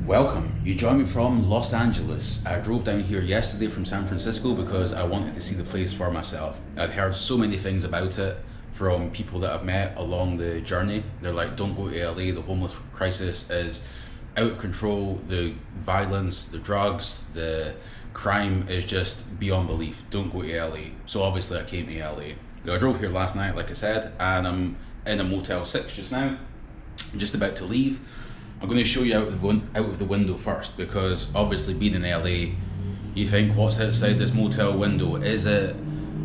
Welcome. You joined me from Los Angeles. I drove down here yesterday from San Francisco because I wanted to see the place for myself. I'd heard so many things about it from people that I've met along the journey. They're like, don't go to LA, the homeless crisis is out of control, the violence, the drugs, the crime is just beyond belief. Don't go to LA. So obviously I came to LA. I drove here last night, like I said, and I'm in a Motel 6 just now. I'm just about to leave. I'm going to show you out of the window first, because obviously being in LA, you think, what's outside this motel window? Is it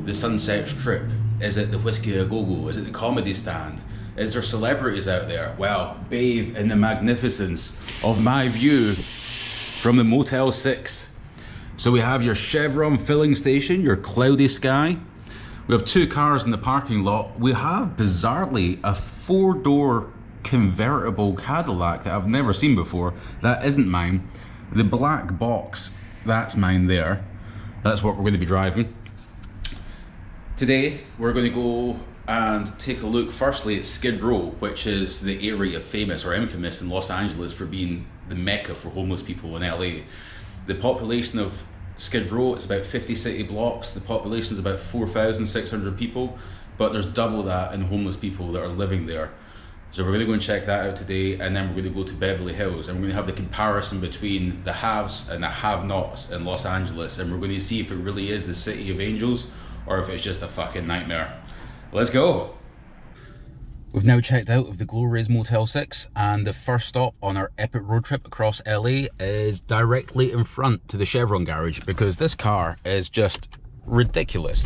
the Sunset Strip? Is it the Whiskey A Go Go? Is it the Comedy Stand? Is there celebrities out there? Well, bathe in the magnificence of my view from the Motel 6. So we have your Chevron filling station, your cloudy sky. We have two cars in the parking lot. We have, bizarrely, a four-door convertible Cadillac that I've never seen before. That isn't mine. The black box, that's mine there. That's what we're going to be driving. Today, we're going to go and take a look firstly at Skid Row, which is the area famous or infamous in Los Angeles for being the mecca for homeless people in LA. The population of Skid Row is about 50 city blocks. The population is about 4,600 people, but there's double that in homeless people that are living there. So we're going to go and check that out today, and then we're going to go to Beverly Hills, and we're going to have the comparison between the haves and the have-nots in Los Angeles, and we're going to see if it really is the city of angels or if it's just a fucking nightmare. Let's go! We've now checked out of the Gloria's Motel 6, and the first stop on our epic road trip across LA is directly in front to the Chevron garage, because this car is just ridiculous.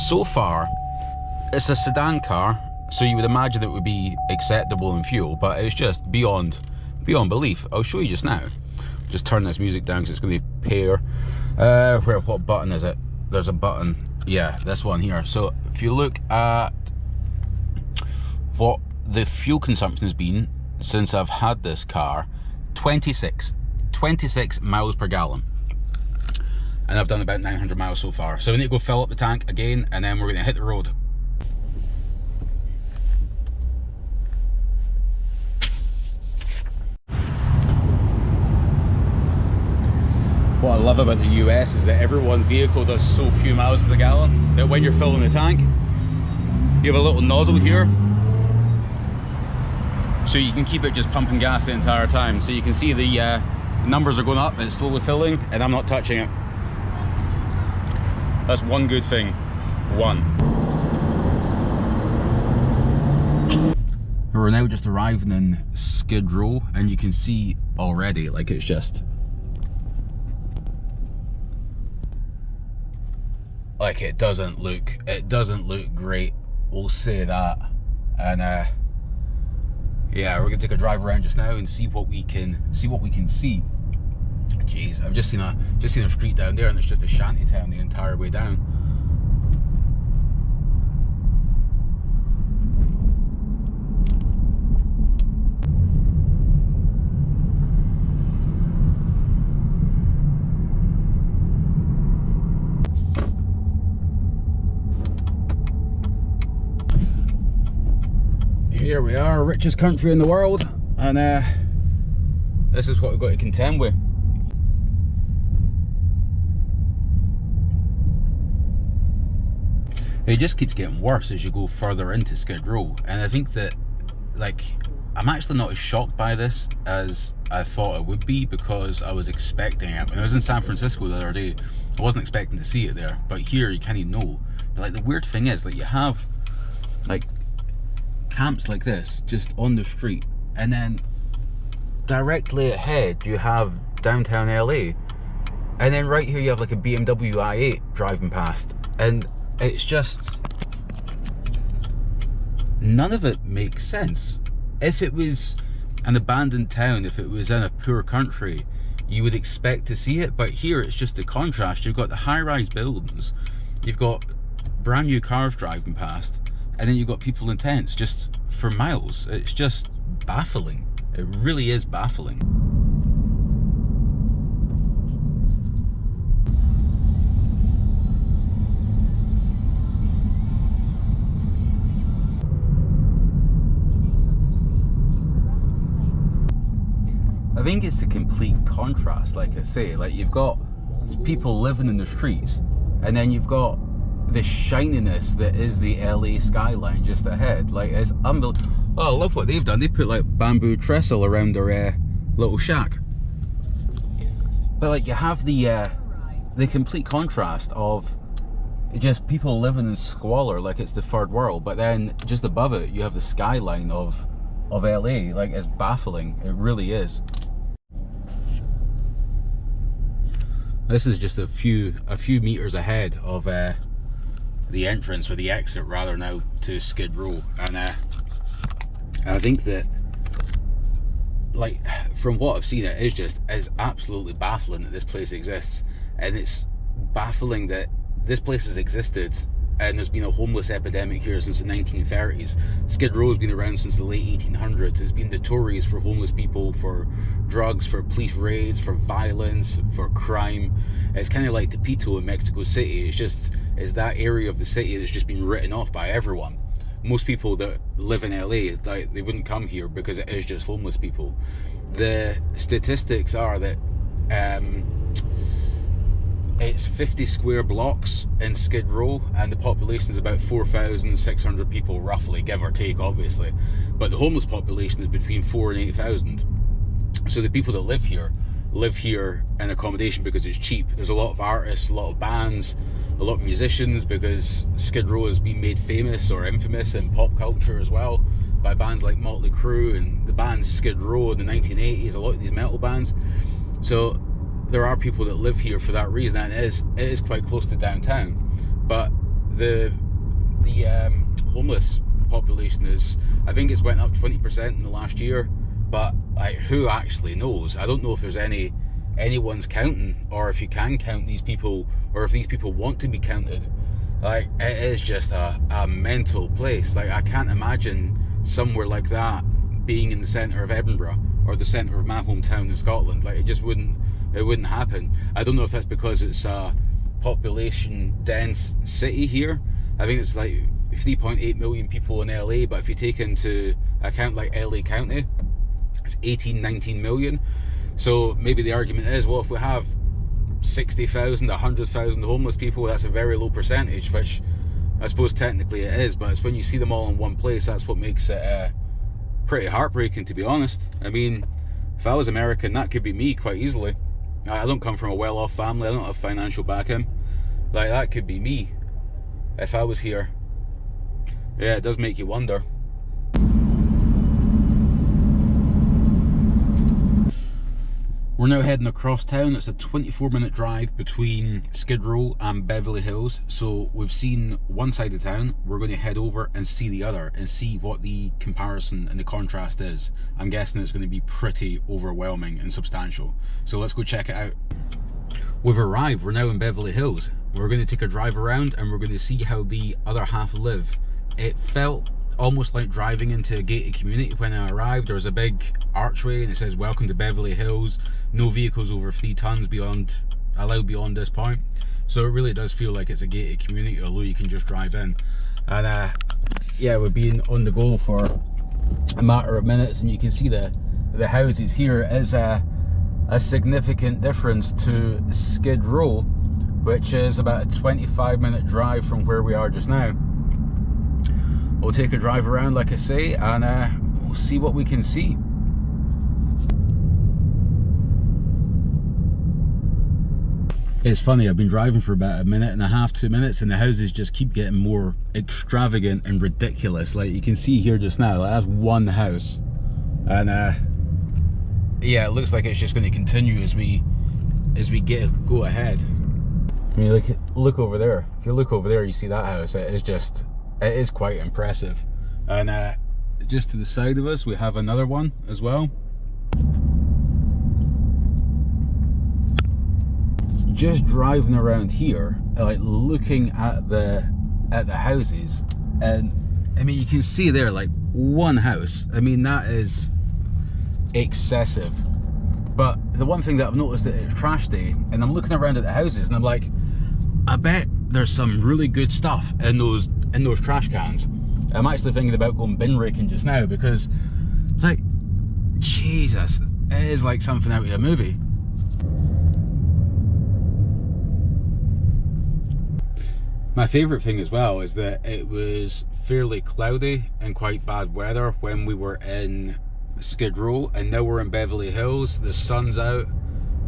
So far, it's a sedan car, so you would imagine it would be acceptable in fuel, but it's just beyond belief. I'll show you just now. Just turn this music down because it's going to pair. What button is it? There's a button. Yeah, this one here. So if you look at what the fuel consumption has been since I've had this car, 26 miles per gallon. And I've done about 900 miles so far. So we need to go fill up the tank again, and then we're going to hit the road. What I love about the US is that every one vehicle does so few miles to the gallon that when you're filling the tank, you have a little nozzle here, so you can keep it just pumping gas the entire time. So you can see the numbers are going up and it's slowly filling, and I'm not touching it. That's one good thing. One. We're now just arriving in Skid Row, and you can see already, like, it's just, like, it doesn't look great, we'll say that. And yeah, we're gonna take a drive around just now and see what we can see. Jeez, I've just seen a street down there, and it's just a shanty town the entire way down. Here we are, richest country in the world, and this is what we've got to contend with. It just keeps getting worse as you go further into Skid Row, and I think that, like, I'm actually not as shocked by this as I thought it would be, because I was expecting it. When I was in San Francisco the other day, I wasn't expecting to see it there, but here you kind of know. But, like, the weird thing is, like, you have, like, camps like this just on the street, and then directly ahead you have downtown LA, and then right here you have like a BMW i8 driving past, and it's just, none of it makes sense. If it was an abandoned town, if it was in a poor country, you would expect to see it, but here it's just a contrast. You've got the high-rise buildings, you've got brand new cars driving past, and then you've got people in tents just for miles. It's just baffling. It really is baffling. I think it's the complete contrast, like I say. Like, you've got people living in the streets, and then you've got the shininess that is the LA skyline just ahead. Like, it's unbelievable. Oh, I love what they've done. They put like bamboo trestle around their little shack. But like, you have the complete contrast of just people living in squalor like it's the third world, but then just above it you have the skyline of LA. Like, it's baffling. It really is. This is just a few meters ahead of the entrance, or the exit rather, now to Skid Row, and I think that, like, from what I've seen, it's absolutely baffling that this place exists. And it's baffling that this place has existed, and there's been a homeless epidemic here since the 1930s. Skid Row has been around since the late 1800s. It's been notorious for homeless people, for drugs, for police raids, for violence, for crime. It's kind of like Tepito in Mexico City. It's that area of the city that's just been written off by everyone. Most people that live in LA, like, they wouldn't come here because it is just homeless people. The statistics are that it's 50 square blocks in Skid Row, and the population is about 4,600 people, roughly, give or take, obviously. But the homeless population is between 4,000 and 8,000. So the people that live here in accommodation because it's cheap. There's a lot of artists, a lot of bands, a lot of musicians, because Skid Row has been made famous or infamous in pop culture as well by bands like Motley Crue and the band Skid Row in the 1980s, a lot of these metal bands. So there are people that live here for that reason, and it is quite close to downtown. But the homeless population is, I think it's went up 20% in the last year, but like, who actually knows? I don't know if there's anyone's counting, or if you can count these people, or if these people want to be counted. Like, it is just a mental place. Like, I can't imagine somewhere like that being in the centre of Edinburgh or the centre of my hometown in Scotland. Like, it just wouldn't happen. I don't know if that's because it's a population dense city here. I think it's like 3.8 million people in LA, but if you take into account like LA County, it's 18-19 million. So maybe the argument is, well, if we have 60,000, 100,000 homeless people, that's a very low percentage, which I suppose technically it is, but it's when you see them all in one place, that's what makes it pretty heartbreaking, to be honest. I mean, if I was American, that could be me quite easily. I don't come from a well-off family, I don't have financial backing. Like, that could be me if I was here. Yeah, it does make you wonder. We're now heading across town. It's a 24-minute drive between Skid Row and Beverley Hills. So we've seen one side of town. We're going to head over and see the other and see what the comparison and the contrast is. I'm guessing it's going to be pretty overwhelming and substantial. So let's go check it out. We've arrived. We're now in Beverley Hills. We're going to take a drive around and we're going to see how the other half live. It felt almost like driving into a gated community when I arrived. There was a big archway and it says "Welcome to Beverley Hills. No vehicles over 3 tons allowed beyond this point." So it really does feel like it's a gated community, although you can just drive in. And yeah, we've been on the go for a matter of minutes, and you can see the houses here is a significant difference to Skid Row, which is about a 25-minute drive from where we are just now. We'll take a drive around, like I say, and we'll see what we can see. It's funny, I've been driving for about a minute and a half, 2 minutes, and the houses just keep getting more extravagant and ridiculous. Like, you can see here just now, like, that's one house, and yeah, it looks like it's just going to continue as we go ahead. I mean, look over there. If you look over there, you see that house. It is quite impressive. And just to the side of us, we have another one as well. Just driving around here, like, looking at the houses, and I mean, you can see there, like, one house. I mean, that is excessive. But the one thing that I've noticed, that it's trash day, and I'm looking around at the houses and I'm like, I bet there's some really good stuff in those trash cans. I'm actually thinking about going bin raking just now, because, like, Jesus, It is like something out of a movie. My favourite thing as well is that it was fairly cloudy and quite bad weather when we were in Skid Row, and now we're in Beverley Hills. The sun's out,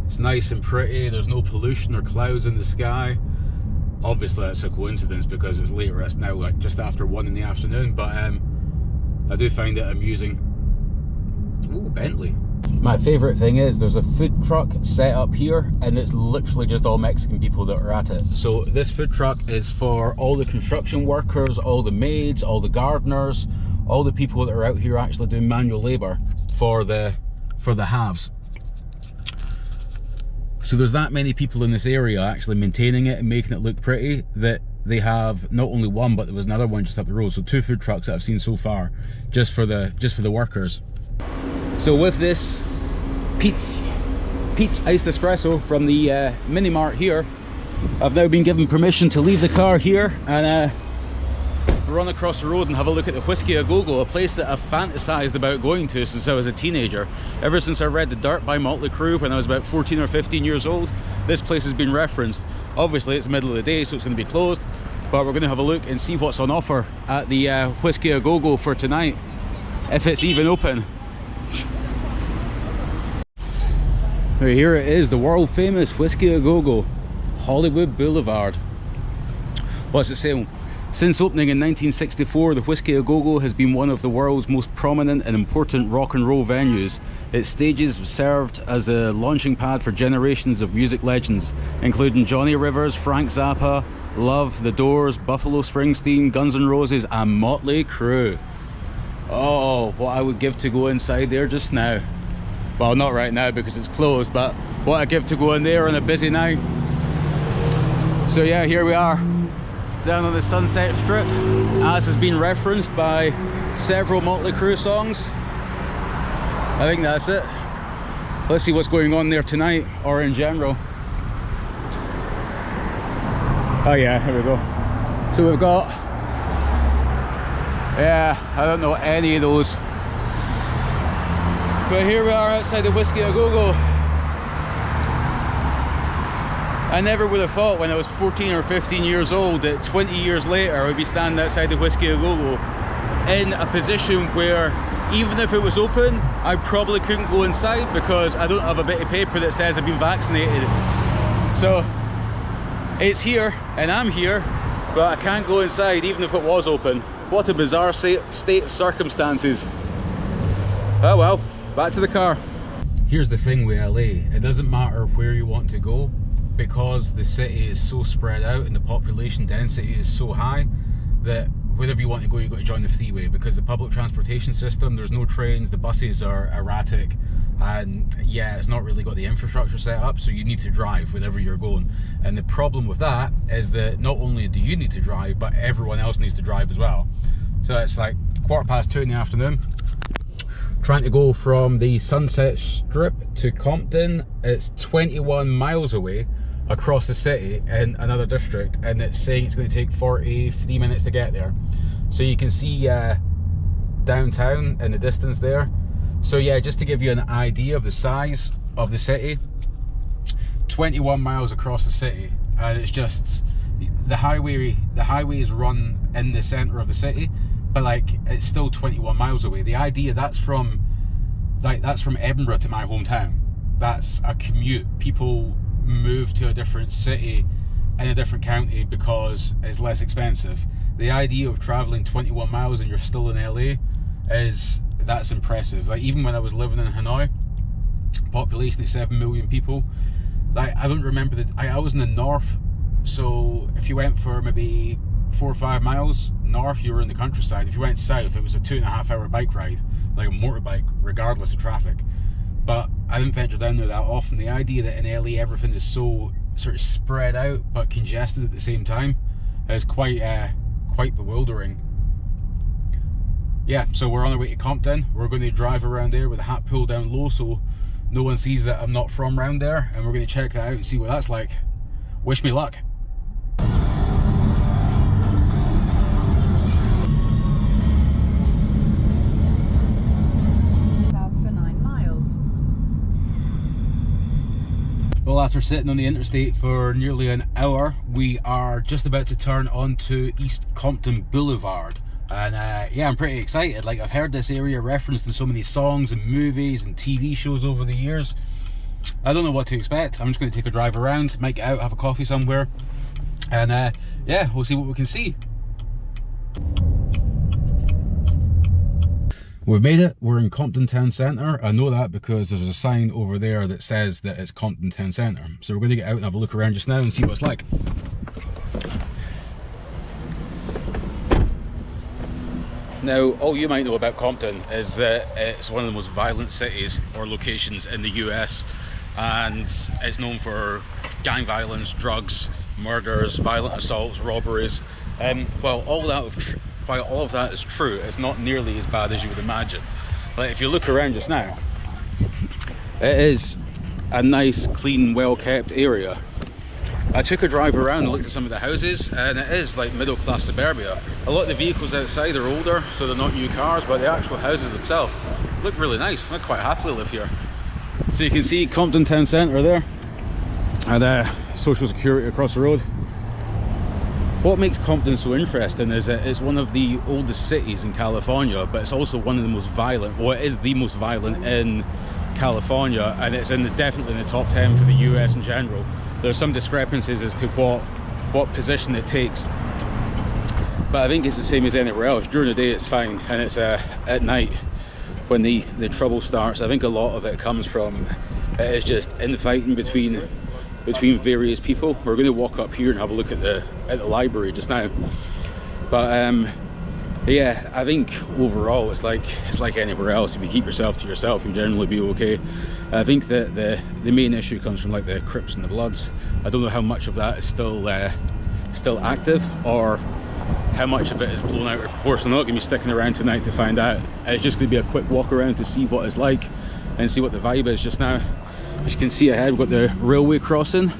it's nice and pretty, there's no pollution or clouds in the sky. Obviously that's a coincidence because it's later, it's now like just after 1 in the afternoon, but I do find it amusing. Ooh, Bentley. My favourite thing is there's a food truck set up here, and it's literally just all Mexican people that are at it. So this food truck is for all the construction workers, all the maids, all the gardeners, all the people that are out here actually doing manual labour for the haves. So there's that many people in this area actually maintaining it and making it look pretty that they have not only one, but there was another one just up the road. So 2 food trucks that I've seen so far just for the workers. So with this Pete's iced espresso from the mini mart here, I've now been given permission to leave the car here and run across the road and have a look at the Whiskey A Go-Go, a place that I've fantasized about going to since I was a teenager. Ever since I read The Dirt by Motley Crue when I was about 14 or 15 years old, this place has been referenced. Obviously it's the middle of the day, so it's going to be closed, but we're going to have a look and see what's on offer at the Whiskey A Go-Go for tonight, if it's even open. Right, here it is, the world famous Whiskey A Go-Go, Hollywood Boulevard. What's it saying? Since opening in 1964, the Whiskey A Go-Go has been one of the world's most prominent and important rock and roll venues. Its stages have served as a launching pad for generations of music legends, including Johnny Rivers, Frank Zappa, Love, The Doors, Buffalo Springsteen, Guns N' Roses and Motley Crue. Oh, what I would give to go inside there just now. Well, not right now because it's closed, but what I give to go in there on a busy night. So yeah, here we are, down on the Sunset Strip, as has been referenced by several Motley Crue songs. I think that's it. Let's see what's going on there tonight, or in general. Oh yeah, here we go. So we've got, yeah, I don't know any of those. But here we are outside the Whiskey A Go-Go. I never would have thought when I was 14 or 15 years old that 20 years later I would be standing outside the Whiskey A Go-Go in a position where even if it was open, I probably couldn't go inside because I don't have a bit of paper that says I've been vaccinated. So it's here and I'm here, but I can't go inside even if it was open. What a bizarre state of circumstances. Oh well. Back to the car. Here's the thing with LA, it doesn't matter where you want to go because the city is so spread out and the population density is so high that wherever you want to go, you've got to join the freeway because the public transportation system, there's no trains, the buses are erratic, and yeah, it's not really got the infrastructure set up, so you need to drive wherever you're going. And the problem with that is that not only do you need to drive, but everyone else needs to drive as well. So it's like 2:15 in the afternoon. Trying to go from the Sunset Strip to Compton, it's 21 miles away across the city in another district, and it's saying it's going to take 43 minutes to get there. So you can see downtown in the distance there. So yeah, just to give you an idea of the size of the city, 21 miles across the city, and it's just the highways run in the center of the city, but like it's still 21 miles away. The idea that's from Edinburgh to my hometown. That's a commute. People move to a different city in a different county because it's less expensive. The idea of traveling 21 miles and you're still in LA that's impressive. Like even when I was living in Hanoi, population of 7 million people, like I don't remember I was in the north, so if you went for maybe 4 or 5 miles north, you were in the countryside. If you went south, it was a 2.5 hour bike ride, like a motorbike, regardless of traffic. But I didn't venture down there that often. The idea that in LA everything is so sort of spread out but congested at the same time is quite bewildering. Yeah, so we're on our way to Compton. We're going to drive around there with the hat pulled down low so no one sees that I'm not from around there, and we're going to check that out and see what that's like. Wish me luck. South for 9 miles. Well, after sitting on the interstate for nearly an hour, we are just about to turn onto East Compton Boulevard. And yeah, I'm pretty excited. Like, I've heard this area referenced in so many songs and movies and TV shows over the years. I don't know what to expect. I'm just going to take a drive around, might get out, have a coffee somewhere. And yeah, we'll see what we can see. We've made it. We're in Compton Town Centre. I know that because there's a sign over there that says that it's Compton Town Centre. So we're going to get out and have a look around just now and see what it's like. Now, all you might know about Compton is that it's one of the most violent cities or locations in the US, and it's known for gang violence, drugs, murders, violent assaults, robberies. While all of that is true, it's not nearly as bad as you would imagine. Like, if you look around just now, it is a nice, clean, well-kept area. I took a drive around and looked at some of the houses, and it is like middle-class suburbia. A lot of the vehicles outside are older, so they're not new cars, but the actual houses themselves look really nice. I quite happily live here. So you can see Compton Town Centre there, and Social Security across the road. What makes Compton so interesting is that it's one of the oldest cities in California, but it's also one of the most violent, or it is the most violent in California, and it's definitely in the top 10 for the US in general. There's some discrepancies as to what position it takes, but I think it's the same as anywhere else. During the day it's fine, and it's at night when the trouble starts. I think a lot of it comes from it's just infighting between various people. We're going to walk up here and have a look at the library just now, but yeah, I think overall it's like anywhere else. If you keep yourself to yourself, you generally be okay. I think that the main issue comes from like the Crips and the Bloods. I don't know how much of that is still active, or how much of it is blown out of proportion. I'm not going to be sticking around tonight to find out. It's just going to be a quick walk around to see what it's like and see what the vibe is just now. As you can see ahead, we've got the railway crossing,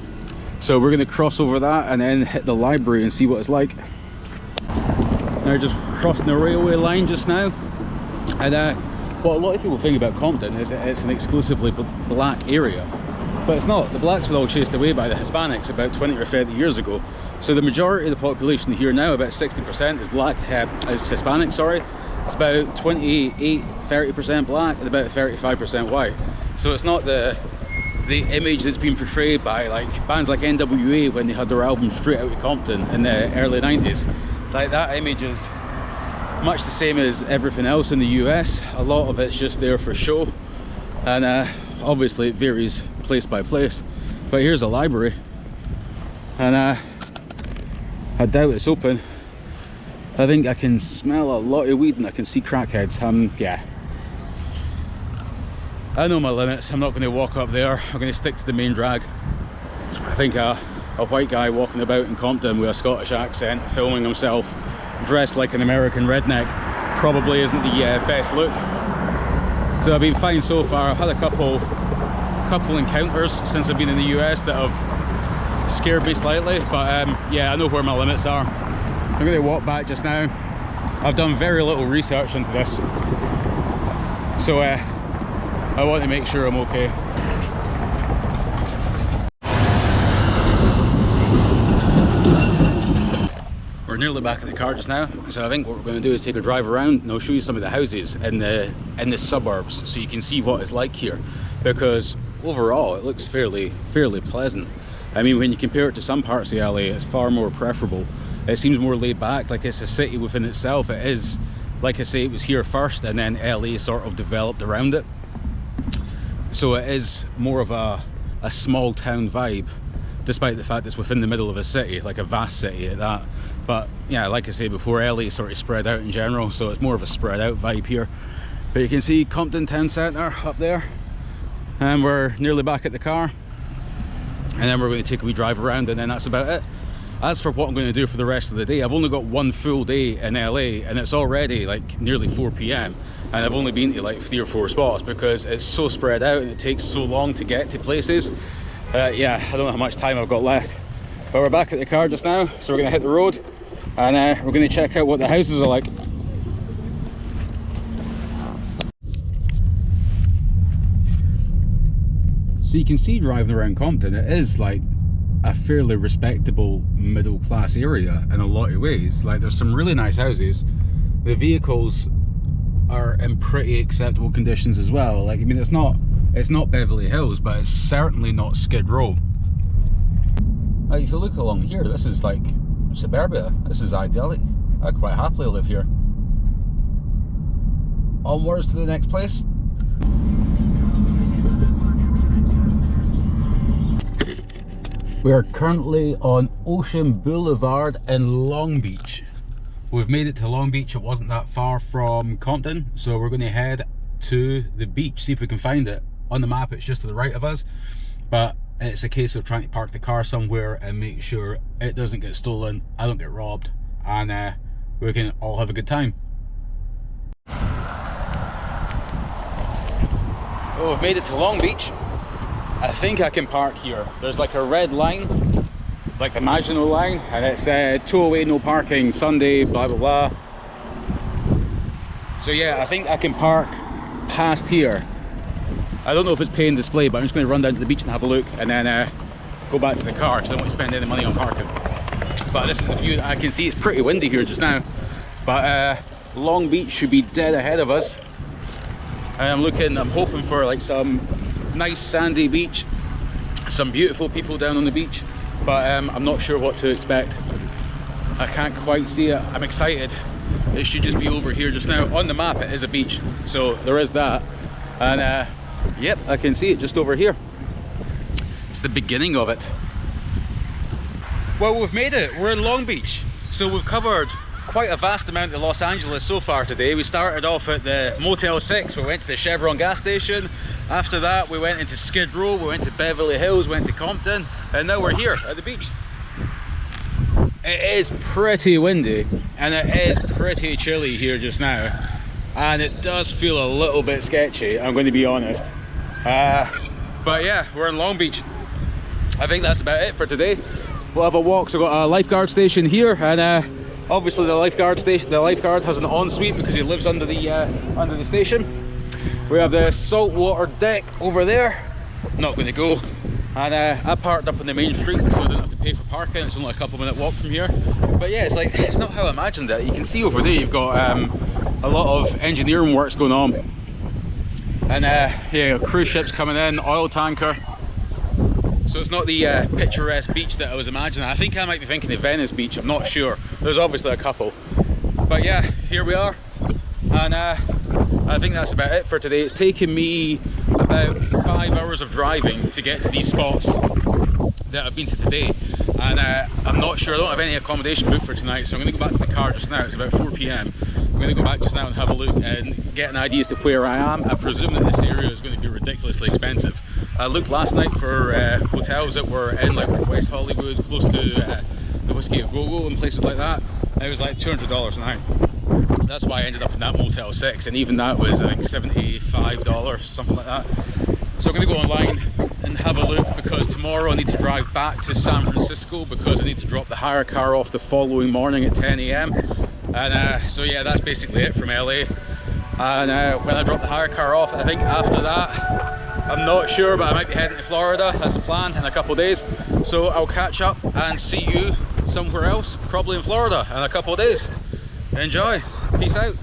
so we're going to cross over that and then hit the library and see what it's like. Now, just crossing the railway line just now, and what a lot of people think about Compton is that it's an exclusively black area, but it's not. The blacks were all chased away by the Hispanics about 20 or 30 years ago, so the majority of the population here now, about 60%, is black, is Hispanic, sorry. It's about 28-30% black and about 35% white. So it's not the image that's been portrayed by like bands like NWA when they had their album Straight Outta Compton in the early 90s. Like, that image is much the same as everything else in the US. A lot of it's just there for show, and obviously it varies place by place. But here's a library, and I doubt it's open. I think I can smell a lot of weed and I can see crackheads. Yeah, I know my limits. I'm not going to walk up there. I'm going to stick to the main drag. I think a white guy walking about in Compton with a Scottish accent, filming himself dressed like an American redneck, probably isn't the best look. So I've been fine so far. I've had a couple encounters since I've been in the US that have scared me slightly, but yeah, I know where my limits are. I'm going to walk back just now. I've done very little research into this, so I want to make sure I'm okay. We're nearly back at the car just now, so I think what we're going to do is take a drive around and I'll show you some of the houses in the suburbs, so you can see what it's like here, because overall it looks fairly pleasant. I mean, when you compare it to some parts of LA, it's far more preferable. It seems more laid back, like it's a city within itself. It is, like I say, it was here first and then LA sort of developed around it. So it is more of a small town vibe, despite the fact it's within the middle of a city, like a vast city at that. But yeah, like I say before, LA is sort of spread out in general, so it's more of a spread out vibe here. But you can see Compton Town Centre up there, and we're nearly back at the car, and then we're going to take a wee drive around, and then that's about it. As for what I'm going to do for the rest of the day, I've only got one full day in LA, and it's already like nearly 4 PM, and I've only been to like 3 or 4 spots because it's so spread out and it takes so long to get to places. Yeah, I don't know how much time I've got left, but we're back at the car just now, so we're going to hit the road, and we're going to check out what the houses are like. So you can see driving around Compton, it is like a fairly respectable middle class area in a lot of ways. Like there's some really nice houses. The vehicles are in pretty acceptable conditions as well. Like, I mean, it's not Beverly Hills, but it's certainly not Skid Row. Like, if you look along here, this is like suburbia. This is idyllic. I quite happily live here. Onwards to the next place. We are currently on Ocean Boulevard in Long Beach. We've made it to Long Beach. It wasn't that far from Compton, so we're going to head to the beach, see if we can find it. On the map it's just to the right of us, but it's a case of trying to park the car somewhere and make sure it doesn't get stolen, I don't get robbed, and we can all have a good time. Oh, we've made it to Long Beach. I think I can park here. There's like a red line, like the Maginot line, and it's 208 no parking, Sunday, blah blah blah. So yeah, I think I can park past here. I don't know if it's pay and display, but I'm just going to run down to the beach and have a look, and then go back to the car because I don't want to spend any money on parking. But this is the view that I can see. It's pretty windy here just now, but Long Beach should be dead ahead of us. And I'm hoping for like some nice sandy beach, some beautiful people down on the beach, but I'm not sure what to expect. I can't quite see it. I'm excited. It should just be over here just now. On the map it is a beach, so there is that, and yep, I can see it just over here. It's the beginning of it. Well, we've made it. We're in Long Beach, so we've covered quite a vast amount of Los Angeles so far today. We started off at the Motel 6, we went to the Chevron gas station. After that we went into Skid Row, we went to Beverly Hills, went to Compton, and now we're here at the beach. It is pretty windy and it is pretty chilly here just now, and it does feel a little bit sketchy, I'm going to be honest. But yeah, we're in Long Beach. I think that's about it for today. We'll have a walk. So we've got a lifeguard station here, and obviously the lifeguard has an ensuite because he lives under the station. We have the saltwater deck over there. Not going to go. And I parked up on the main street, so I didn't have to pay for parking. It's only a couple minute walk from here. But yeah, it's not how I imagined it. You can see over there you've got a lot of engineering works going on, and yeah, cruise ships coming in, oil tanker. So it's not the picturesque beach that I was imagining. I think I might be thinking of Venice Beach, I'm not sure. There's obviously a couple. But yeah, here we are. And I think that's about it for today. It's taken me about 5 hours of driving to get to these spots that I've been to today. And I'm not sure, I don't have any accommodation booked for tonight, so I'm going to go back to the car just now. It's about 4 PM. I'm going to go back just now and have a look and get an idea as to where I am. I presume that this area is going to be ridiculously expensive. I looked last night for hotels that were in like West Hollywood, close to the Whiskey a Go-Go and places like that. It was like $200 a night. That's why I ended up in that Motel 6, and even that was I think $75, something like that. So I'm going to go online and have a look, because tomorrow I need to drive back to San Francisco because I need to drop the hire car off the following morning at 10 AM. And so yeah, that's basically it from LA. And when I drop the hire car off, I think after that, I'm not sure, but I might be heading to Florida. That's the plan, in a couple of days. So I'll catch up and see you somewhere else, probably in Florida, in a couple of days. Enjoy. Peace out.